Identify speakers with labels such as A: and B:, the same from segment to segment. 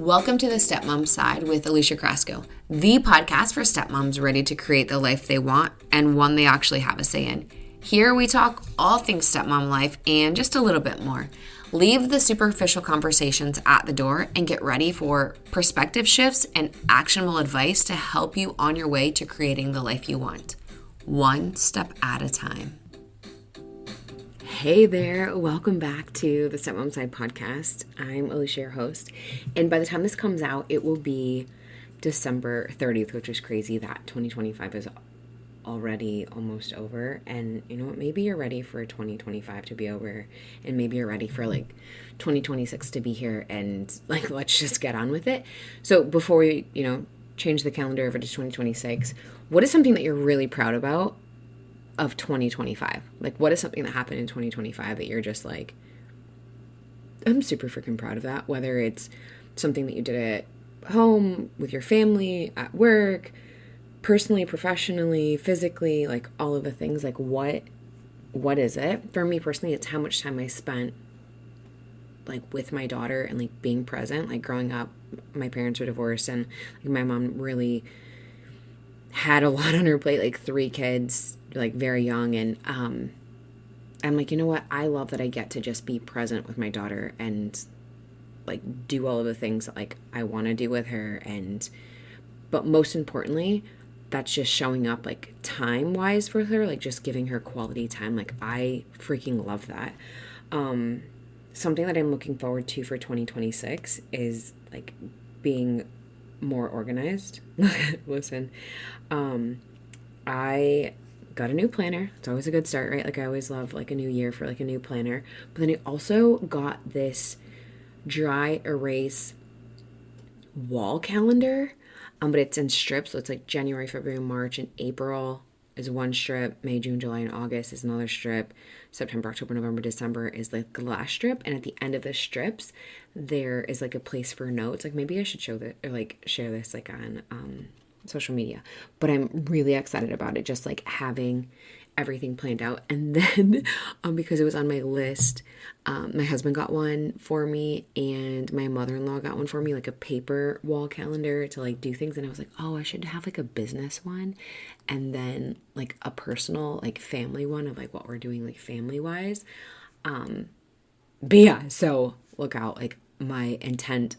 A: Welcome to the Stepmom Side with Alicia, the podcast for stepmoms ready to create the life they want and one they actually have a say in. Here we talk all things stepmom life and just a little bit more. Leave the superficial conversations at the door and get ready for perspective shifts and actionable advice to help you on your way to creating the life you want, one step at a time. Hey there, welcome back to the Stepmom Side podcast. I'm Alicia, your host, and by the time this comes out, it will be December 30th, which is crazy that 2025 is already almost over. And you know what, maybe you're ready for 2025 to be over, and maybe you're ready for 2026 to be here, and let's just get on with it. So before we, change the calendar over to 2026, what is something that you're really proud about of 2025? What is something that happened in 2025 that you're just I'm super freaking proud of that, whether it's something that you did at home, with your family, at work, personally, professionally, physically, all of the things. What is it? For me personally, it's how much time I spent with my daughter and being present. Growing up, my parents were divorced, and my mom really had a lot on her plate, 3 kids, very young. And I'm you know what? I love that I get to just be present with my daughter and do all of the things that I want to do with her. But most importantly, that's just showing up time wise for her, just giving her quality time. I freaking love that. Something that I'm looking forward to for 2026 is being more organized. Listen, I got a new planner. It's always a good start, right? I always love a new year for a new planner. But then I also got this dry erase wall calendar. But it's in strips. So it's January, February, March, and April is one strip. May, June, July, and August is another strip. September, October, November, December is the last strip. And at the end of the strips, there is a place for notes. Maybe I should show that or share this on social media. But I'm really excited about it, just having everything planned out. And then because it was on my list, my husband got one for me, and my mother-in-law got one for me, a paper wall calendar to do things. And I was oh, I should have a business one, and then a personal family one of what we're doing family wise. But yeah, so look out. My intention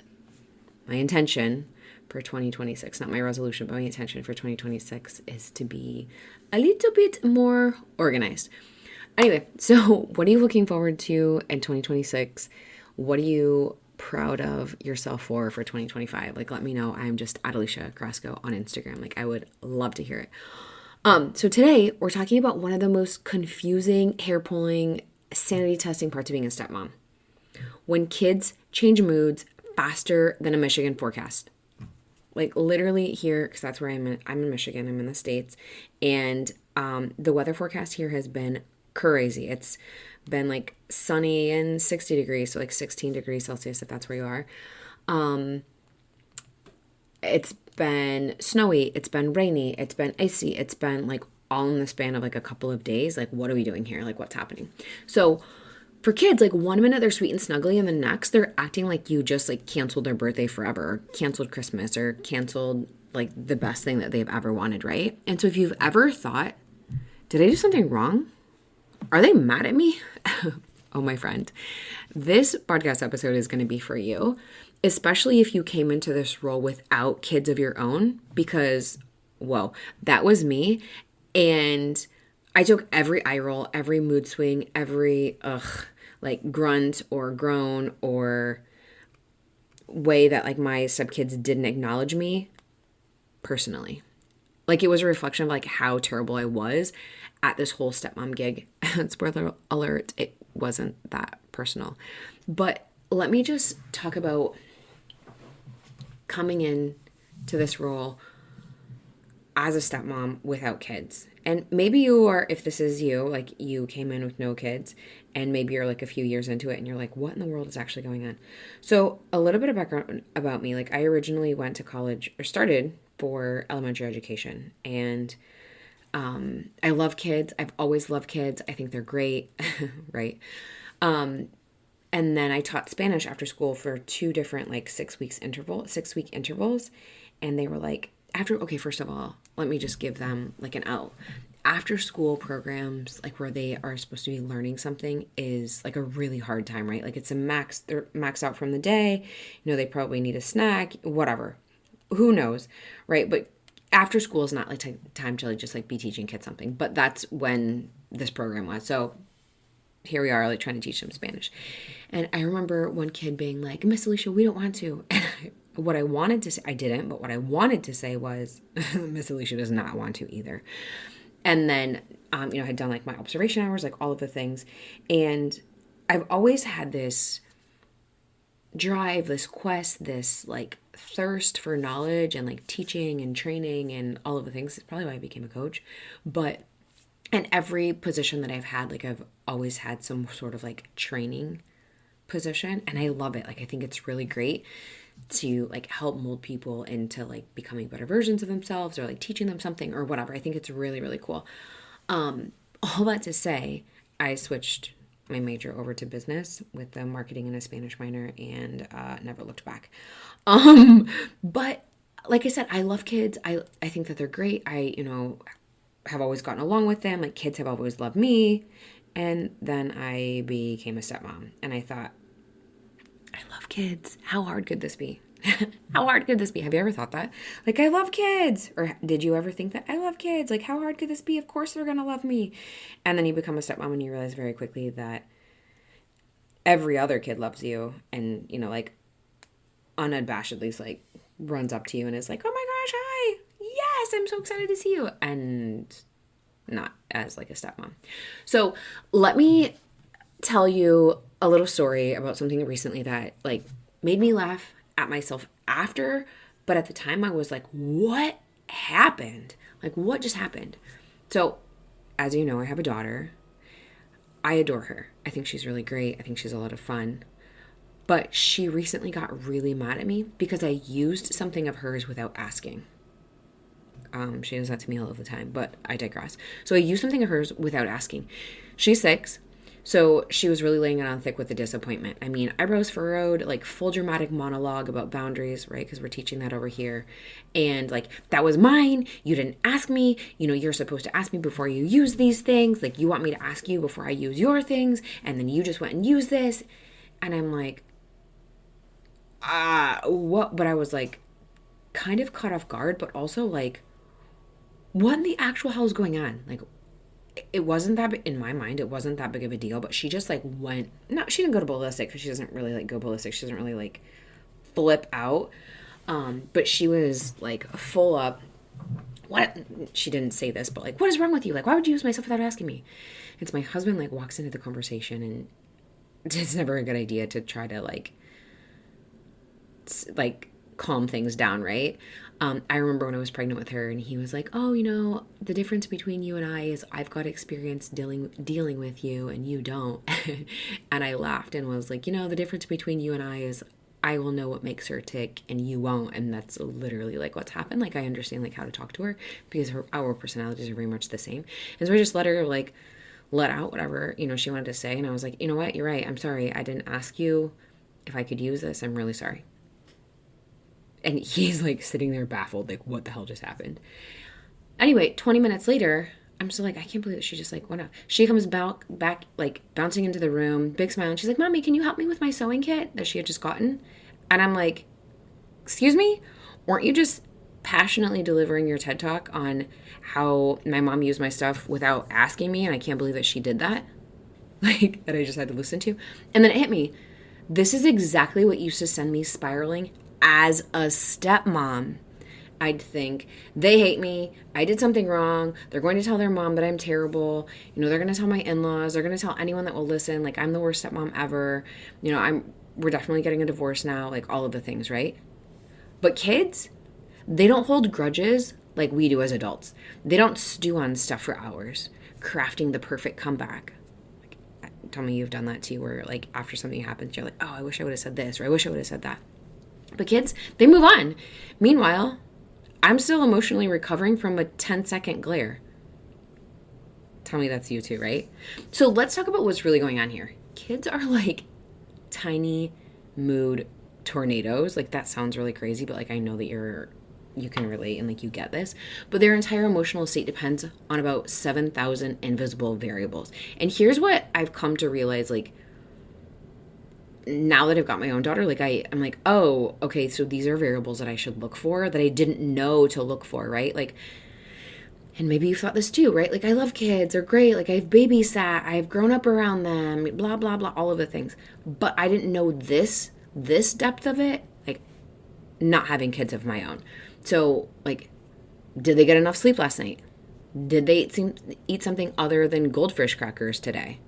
A: for 2026, not my resolution, but my intention for 2026 is to be a little bit more organized. Anyway, so what are you looking forward to in 2026? What are you proud of yourself for 2025? Let me know. I'm just at Alicia Carrasco on Instagram. I would love to hear it. So today we're talking about one of the most confusing, hair-pulling, sanity testing parts of being a stepmom. When kids change moods faster than a Michigan forecast. Literally here, because that's where I'm in Michigan, I'm in the States, and the weather forecast here has been crazy. It's been sunny and 60 degrees, so 16 degrees Celsius if that's where you are. It's been snowy, it's been rainy, it's been icy, it's been all in the span of a couple of days. What are we doing here? What's happening? So for kids, one minute they're sweet and snuggly, and the next they're acting like you just canceled their birthday forever, or canceled Christmas, or canceled the best thing that they've ever wanted, right? And so if you've ever thought, did I do something wrong? Are they mad at me? Oh, my friend, this podcast episode is going to be for you, especially if you came into this role without kids of your own, because, whoa, that was me. And I took every eye roll, every mood swing, every grunt or groan or way that my stepkids didn't acknowledge me personally. It was a reflection of how terrible I was at this whole stepmom gig. Spoiler alert, it wasn't that personal. But let me just talk about coming in to this role as a stepmom without kids. And maybe you are, if this is you, you came in with no kids, and maybe you're a few years into it and you're what in the world is actually going on? So a little bit of background about me. I originally went to college, or started for elementary education, and I love kids. I've always loved kids. I think they're great, right? And then I taught Spanish after school for 2 different like 6 week intervals. And they were like, okay, first of all, let me just give them like an out. After school programs, like where they are supposed to be learning something, is like a really hard time, right? Like they're maxed out from the day. They probably need a snack, whatever. Who knows, right? But after school is not like time to like just like be teaching kids something. But that's when this program was. So here we are, like trying to teach them Spanish. And I remember one kid being like, Miss Alicia, we don't want to. And what I wanted to say, I didn't, but what I wanted to say was, Miss Alicia does not want to either. And then, I had done like my observation hours, like all of the things. And I've always had this drive, this quest, this like thirst for knowledge and like teaching and training and all of the things. It's probably why I became a coach. But in every position that I've had, like I've always had some sort of like training position. And I love it. Like I think it's really great to like help mold people into like becoming better versions of themselves or like teaching them something or whatever. I think it's really, really cool. All that to say, I switched my major over to business with a marketing and a Spanish minor and never looked back. But like I said, I love kids. I think that they're great. I have always gotten along with them. Like kids have always loved me. And then I became a stepmom and I thought, I love kids. How hard could this be? How hard could this be? Have you ever thought that? Like, I love kids. Or did you ever think that? I love kids. Like, how hard could this be? Of course they're going to love me. And then you become a stepmom and you realize very quickly that every other kid loves you. And, like, unabashedly, like, runs up to you and is like, oh my gosh, hi. Yes, I'm so excited to see you. And not as, like, a stepmom. So let me tell you a little story about something recently that, like, made me laugh at myself after, but at the time I was like, what happened? Like, what just happened? So, as you know, I have a daughter. I adore her. I think she's really great. I think she's a lot of fun. But she recently got really mad at me because I used something of hers without asking. She does that to me all of the time, but I digress. So I used something of hers without asking. She's 6. So she was really laying it on thick with the disappointment. I mean, eyebrows furrowed, like full dramatic monologue about boundaries, right? Because we're teaching that over here. And like, that was mine. You didn't ask me. You're supposed to ask me before you use these things. Like, you want me to ask you before I use your things. And then you just went and used this. And I'm like, what? But I was like, kind of caught off guard, but also like, what in the actual hell is going on? Like, it wasn't that, in my mind, it wasn't that big of a deal, but she just like went, no, she didn't go to ballistic because she doesn't really like go ballistic. She doesn't really like flip out. But she was like full up. What? She didn't say this, but like, what is wrong with you? Like, why would you use my stuff without asking me? It's my husband like walks into the conversation and it's never a good idea to try to like calm things down, right? I remember when I was pregnant with her and he was like, oh, the difference between you and I is I've got experience dealing with you and you don't. And I laughed and was like, the difference between you and I is I will know what makes her tick and you won't. And that's literally like what's happened. Like, I understand like how to talk to her because our personalities are very much the same. And so I just let her like let out whatever, she wanted to say. And I was like, you know what? You're right. I'm sorry. I didn't ask you if I could use this. I'm really sorry. And he's like sitting there baffled, like, what the hell just happened? Anyway, 20 minutes later, I'm still like, I can't believe that she just like went up. She comes back like bouncing into the room, big smile. And she's like, Mommy, can you help me with my sewing kit that she had just gotten? And I'm like, excuse me? Weren't you just passionately delivering your TED Talk on how my mom used my stuff without asking me? And I can't believe that she did that. Like, that I just had to listen to. And then it hit me. This is exactly what used to send me spiraling as a stepmom. I'd think, they hate me, I did something wrong, they're going to tell their mom that I'm terrible, they're going to tell my in-laws, they're going to tell anyone that will listen, like, I'm the worst stepmom ever, we're definitely getting a divorce now, like, all of the things, right? But kids, they don't hold grudges like we do as adults. They don't stew on stuff for hours, crafting the perfect comeback. Like, tell me you've done that too, where, like, after something happens, you're like, oh, I wish I would have said this, or I wish I would have said that. But kids, they move on. Meanwhile, I'm still emotionally recovering from a 10-second glare. Tell me that's you too, right? So let's talk about what's really going on here. Kids are like tiny mood tornadoes. Like, that sounds really crazy, but like, I know that you can relate and like you get this, but their entire emotional state depends on about 7,000 invisible variables. And here's what I've come to realize, like, now that I've got my own daughter, like I'm like, oh, okay, so these are variables that I should look for that I didn't know to look for, right? Like, and maybe you thought this too, right? Like, I love kids, they're great, like I've babysat, I've grown up around them, blah, blah, blah, all of the things. But I didn't know this depth of it, like not having kids of my own. So, like, did they get enough sleep last night? Did they eat something other than goldfish crackers today?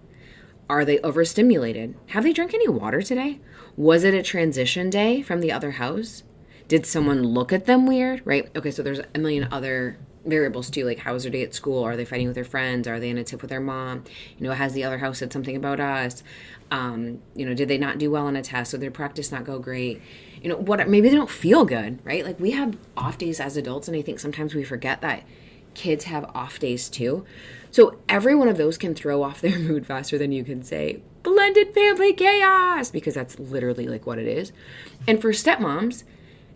A: Are they overstimulated? Have they drank any water today? Was it a transition day from the other house? Did someone look at them weird, right? Okay, so there's a million other variables too, like how was their day at school? Are they fighting with their friends? Are they in a tiff with their mom? You know, has the other house said something about us? You know, did they not do well on a test? Or their practice not go great? You know, maybe they don't feel good, right? Like, we have off days as adults, and I think sometimes we forget that kids have off days too. So every one of those can throw off their mood faster than you can say blended family chaos, because that's literally like what it is. And for stepmoms,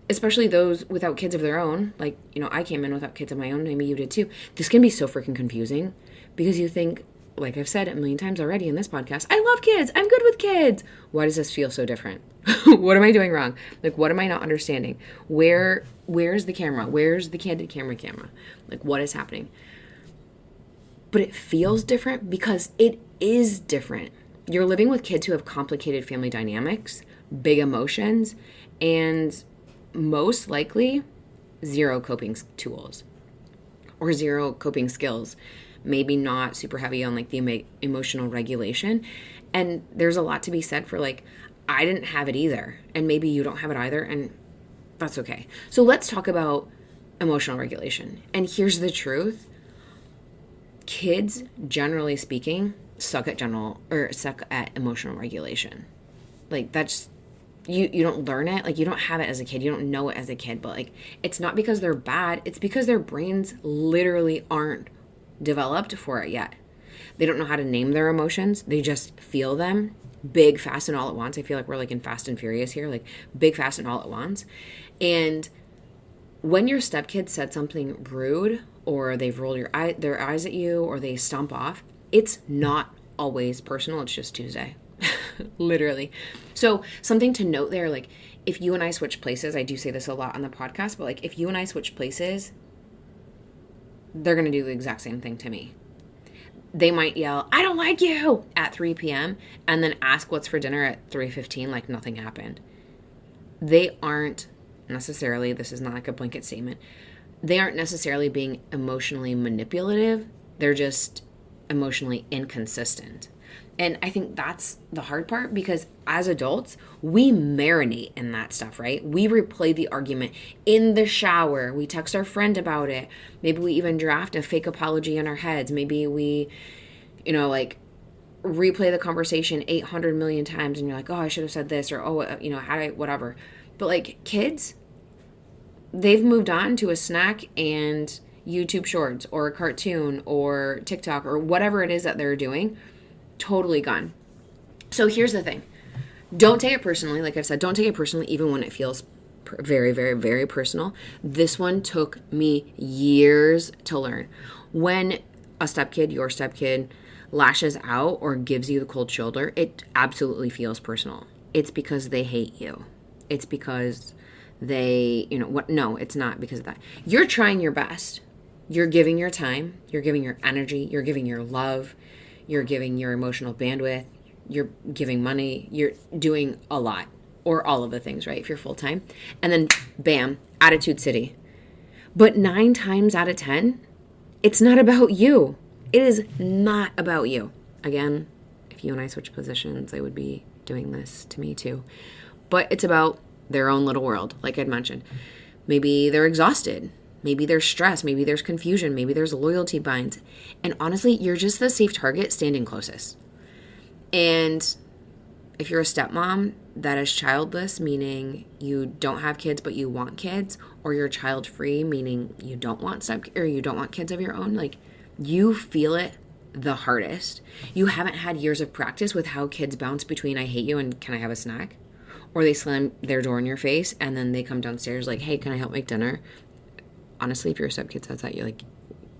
A: especially those without kids of their own, like, you know, I came in without kids of my own, maybe you did too. This can be so freaking confusing because you think, like I've said a million times already in this podcast, I love kids, I'm good with kids. Why does this feel so different? What am I doing wrong? Like, what am I not understanding? Where's the camera? Where's the candid camera? Like, what is happening? But it feels different because it is different. You're living with kids who have complicated family dynamics, big emotions, and most likely zero coping tools or zero coping skills. Maybe not super heavy on like the emotional regulation. And there's a lot to be said for like, I didn't have it either. And maybe you don't have it either. And that's okay. So let's talk about emotional regulation. And here's the truth. Kids, generally speaking, suck at emotional regulation. Like, that's, you don't learn it. Like, you don't have it as a kid. You don't know it as a kid. But like, it's not because they're bad. It's because their brains literally aren't developed for it yet. They don't know how to name their emotions. They just feel them big, fast, and all at once. I feel like we're like in Fast and Furious here, like big, fast, and all at once. And when your stepkid said something rude, or they've rolled their eyes at you, or they stomp off, it's not always personal. It's just Tuesday. Literally. So something to note there, like, if you and I switch places, I do say this a lot on the podcast, but like, if you and I switch places, they're going to do the exact same thing to me. They might yell, I don't like you, at 3 p.m. and then ask what's for dinner at 3:15 like nothing happened. They aren't necessarily, this is not like a blanket statement, they aren't necessarily being emotionally manipulative. They're just emotionally inconsistent. And I think that's the hard part, because as adults, we marinate in that stuff, right? We replay the argument in the shower. We text our friend about it. Maybe we even draft a fake apology in our heads. Maybe we, you know, like, replay the conversation 800 million times, and you're like, oh, I should have said this, or, oh, you know, whatever. But like, kids, they've moved on to a snack and YouTube shorts or a cartoon or TikTok or whatever it is that they're doing. Totally gone. So here's the thing. Don't take it personally. Like I've said, don't take it personally, even when it feels very, very, very personal. This one took me years to learn. When a stepkid, your stepkid, lashes out or gives you the cold shoulder, it absolutely feels personal. It's because they hate you. It's because they, you know, what? No, it's not because of that. You're trying your best. You're giving your time. You're giving your energy. You're giving your love. You're giving your emotional bandwidth. You're giving money. You're doing a lot, or all of the things, right? If you're full-time. And then, bam, attitude city. But 9 times out of 10, it's not about you. It is not about you. Again, if you and I switch positions, I would be doing this to me too. But it's about their own little world, like I'd mentioned. Maybe they're exhausted. Maybe there's stress. Maybe there's confusion. Maybe there's loyalty binds. And honestly, you're just the safe target standing closest. And if you're a stepmom that is childless, meaning you don't have kids but you want kids, or you're child free, meaning you don't want kids of your own, like, you feel it the hardest. You haven't had years of practice with how kids bounce between I hate you and can I have a snack? Or they slam their door in your face and then they come downstairs like, hey, can I help make dinner? Honestly, if your stepkid says that, you're like,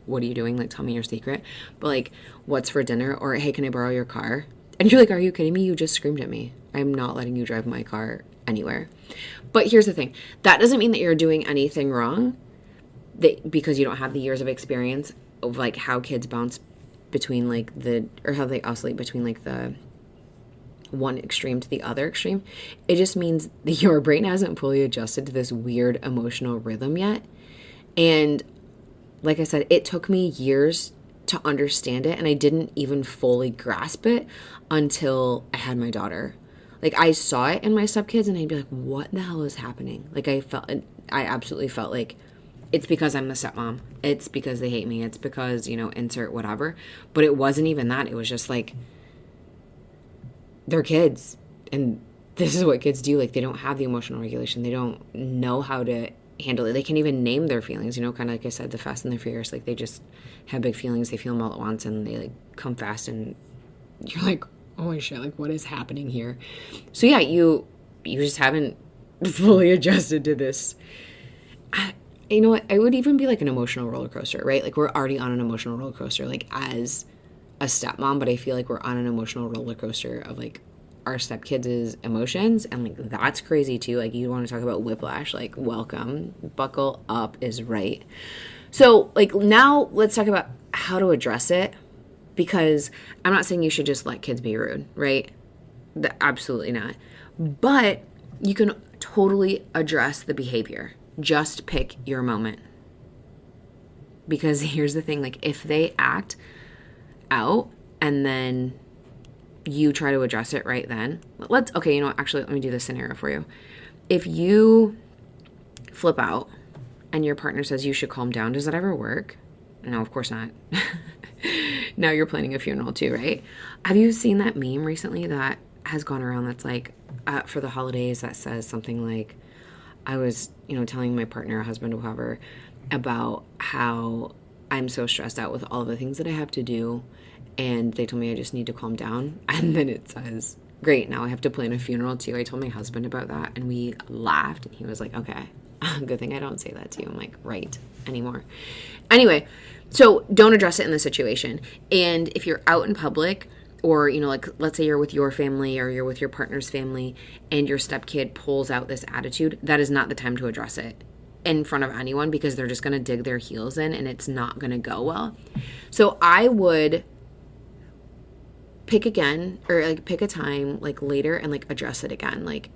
A: what are you doing? Like, tell me your secret. But like, what's for dinner? Or hey, can I borrow your car? And you're like, are you kidding me? You just screamed at me. I'm not letting you drive my car anywhere. But here's the thing. That doesn't mean that you're doing anything wrong because you don't have the years of experience of like how kids bounce between like or how they oscillate between like the one extreme to the other extreme. It just means that your brain hasn't fully adjusted to this weird emotional rhythm yet. And like I said, it took me years to understand it, and I didn't even fully grasp it until I had my daughter. Like, I saw it in my stepkids, and I'd be like, what the hell is happening? Like, I absolutely felt like it's because I'm the stepmom. It's because they hate me. It's because, insert whatever. But it wasn't even that. It was just like, they're kids, and this is what kids do. Like, they don't have the emotional regulation. They don't know how to handle it. They can't even name their feelings, kind of like I said, the Fast and the Furious. Like, they just have big feelings. They feel them all at once, and they like come fast, and you're like, oh shit, like what is happening here? So yeah, you just haven't fully adjusted to this. You know what? I would even be like an emotional roller coaster, right? Like, we're already on an emotional roller coaster, like as a stepmom, but I feel like we're on an emotional roller coaster of like our stepkids' emotions, and like that's crazy too. Like, you want to talk about whiplash, like welcome, buckle up is right. So like, now let's talk about how to address it, because I'm not saying you should just let kids be rude, right? Absolutely not. But you can totally address the behavior. Just pick your moment. Because here's the thing, like, if they act out and then you try to address it right then, actually, let me do this scenario for you. If you flip out and your partner says you should calm down, does that ever work? No, of course not. Now you're planning a funeral too, right? Have you seen that meme recently that has gone around that's like, for the holidays, that says something like, I was, telling my partner, husband, or whoever, about how I'm so stressed out with all the things that I have to do, and they told me I just need to calm down. And then it says, great, now I have to plan a funeral too. I told my husband about that, and we laughed, and he was like, okay, good thing I don't say that to you. I'm like, right, anymore. Anyway, so don't address it in the situation. And if you're out in public, or, like, let's say you're with your family or you're with your partner's family, and your stepkid pulls out this attitude, that is not the time to address it in front of anyone, because they're just going to dig their heels in and it's not going to go well. So I would pick again, or like pick a time like later and like address it again, like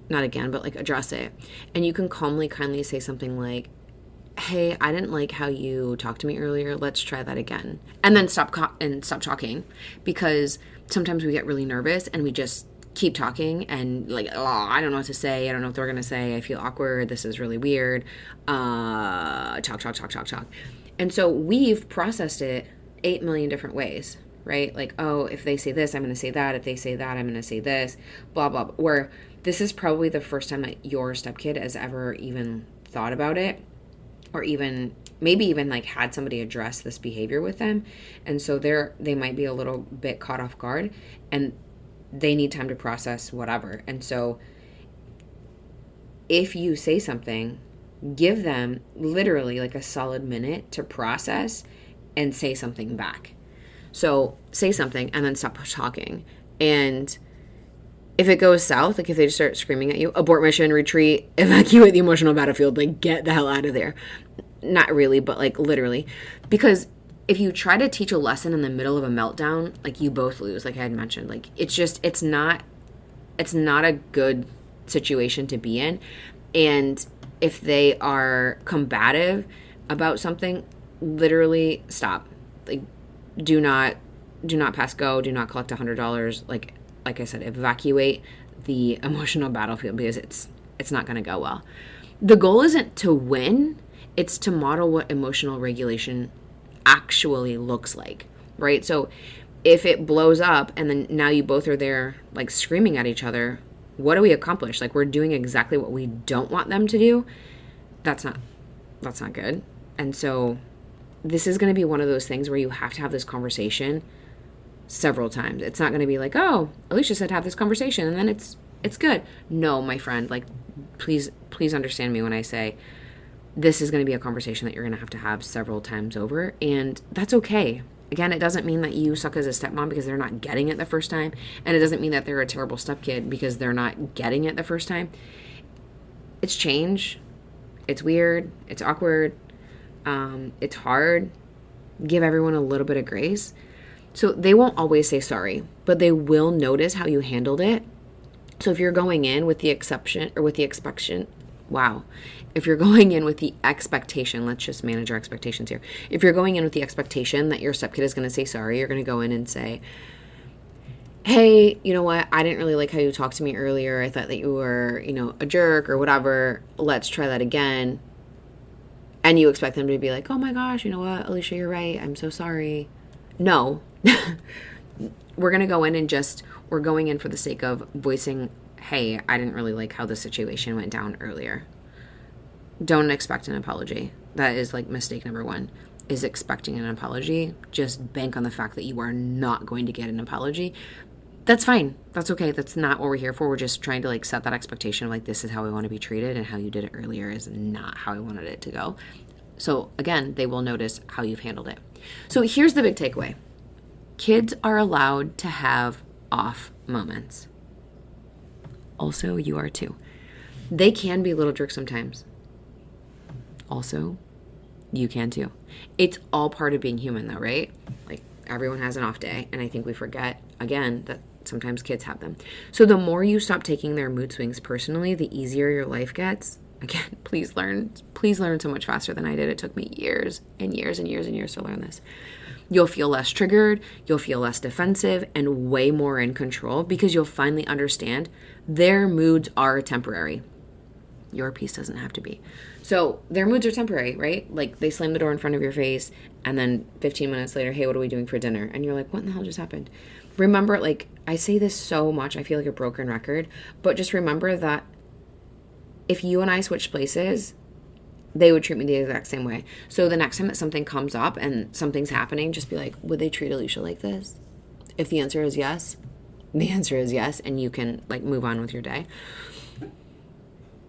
A: not again, but like address it. And you can calmly, kindly say something like, hey, I didn't like how you talked to me earlier. Let's try that again. And then stop talking, because sometimes we get really nervous and we just keep talking and like, oh, I don't know what to say. I don't know what they're going to say. I feel awkward. This is really weird. Talk. And so we've processed it 8 million different ways, right? Like, oh, if they say this, I'm going to say that. If they say that, I'm going to say this, blah, blah, blah. Where this is probably the first time that your stepkid has ever even thought about it, or maybe even like had somebody address this behavior with them. And so they might be a little bit caught off guard, and they need time to process whatever. And so if you say something, give them literally like a solid minute to process and say something back. So say something and then stop talking. And if it goes south, like if they just start screaming at you, abort mission, retreat, evacuate the emotional battlefield, like get the hell out of there. Not really, but like literally. Because if you try to teach a lesson in the middle of a meltdown, like you both lose, like I had mentioned. Like it's not a good situation to be in. And if they are combative about something, literally stop. Like do not pass go, do not collect $100. Like I said, evacuate the emotional battlefield, because it's not going to go well. The goal isn't to win, it's to model what emotional regulation actually looks like, right? So if it blows up and then now you both are there like screaming at each other, what do we accomplish? Like we're doing exactly what we don't want them to do. That's not good. And so this is going to be one of those things where you have to have this conversation several times. It's not going to be like, oh, Alicia said have this conversation and then it's good. No, my friend, like, please understand me when I say this is going to be a conversation that you're going to have several times over, and that's okay. Again, it doesn't mean that you suck as a stepmom because they're not getting it the first time, and it doesn't mean that they're a terrible stepkid because they're not getting it the first time. It's change. It's weird. It's awkward. It's hard. Give everyone a little bit of grace. So they won't always say sorry, but they will notice how you handled it. So if you're going in with the expectation, let's just manage our expectations here. If you're going in with the expectation that your stepkid is going to say sorry, you're going to go in and say, hey, you know what? I didn't really like how you talked to me earlier. I thought that you were, a jerk or whatever. Let's try that again. And you expect them to be like, oh my gosh, you know what, Alicia, you're right. I'm so sorry. No. We're going to go in and we're going in for the sake of voicing, hey, I didn't really like how the situation went down earlier. Don't expect an apology. That is like mistake number one, is expecting an apology. Just bank on the fact that you are not going to get an apology. That's fine. That's okay. That's not what we're here for. We're just trying to like set that expectation of like, this is how we want to be treated, and how you did it earlier is not how I wanted it to go. So again, they will notice how you've handled it. So here's the big takeaway. Kids are allowed to have off moments. Also, you are too. They can be little jerks sometimes. Also, you can too. It's all part of being human though, right? Like, everyone has an off day, and I think we forget, again, that sometimes kids have them. So the more you stop taking their mood swings personally, the easier your life gets. Again, please learn so much faster than I did. It took me years and years and years and years to learn this. You'll feel less triggered, you'll feel less defensive, and way more in control because you'll finally understand their moods are temporary. Your peace doesn't have to be. So their moods are temporary, right? Like, they slam the door in front of your face, and then 15 minutes later, hey, what are we doing for dinner? And you're like, what in the hell just happened? Remember, like, I say this so much, I feel like a broken record, but just remember that if you and I switched places, they would treat me the exact same way. So the next time that something comes up and something's happening, just be like, would they treat Alicia like this? If the answer is yes, the answer is yes, and you can like move on with your day.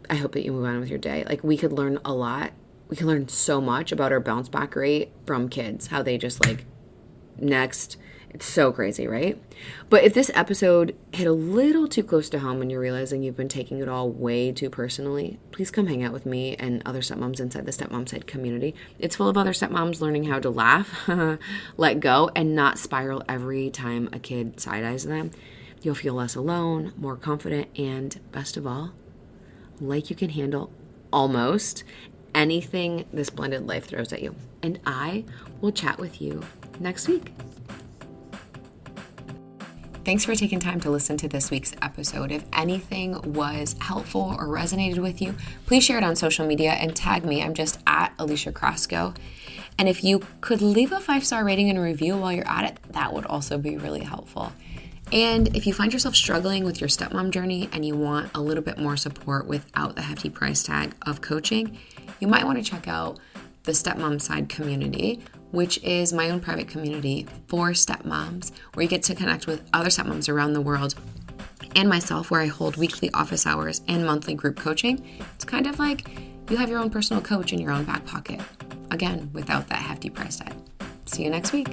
A: I hope that you move on with your day. Like, we could learn a lot. We can learn so much about our bounce back rate from kids, how they just like, next. It's so crazy, right? But if this episode hit a little too close to home and you're realizing you've been taking it all way too personally, please come hang out with me and other stepmoms inside the Stepmom Side community. It's full of other stepmoms learning how to laugh, let go, and not spiral every time a kid side-eyes them. You'll feel less alone, more confident, and best of all, like you can handle almost anything this blended life throws at you. And I will chat with you next week. Thanks for taking time to listen to this week's episode. If anything was helpful or resonated with you, please share it on social media and tag me. I'm just at Alicia Crosco. And if you could leave a 5-star rating and a review while you're at it, that would also be really helpful. And if you find yourself struggling with your stepmom journey and you want a little bit more support without the hefty price tag of coaching, you might want to check out the Stepmom Side community, which is my own private community for stepmoms, where you get to connect with other stepmoms around the world and myself, where I hold weekly office hours and monthly group coaching. It's kind of like you have your own personal coach in your own back pocket. Again, without that hefty price tag. See you next week.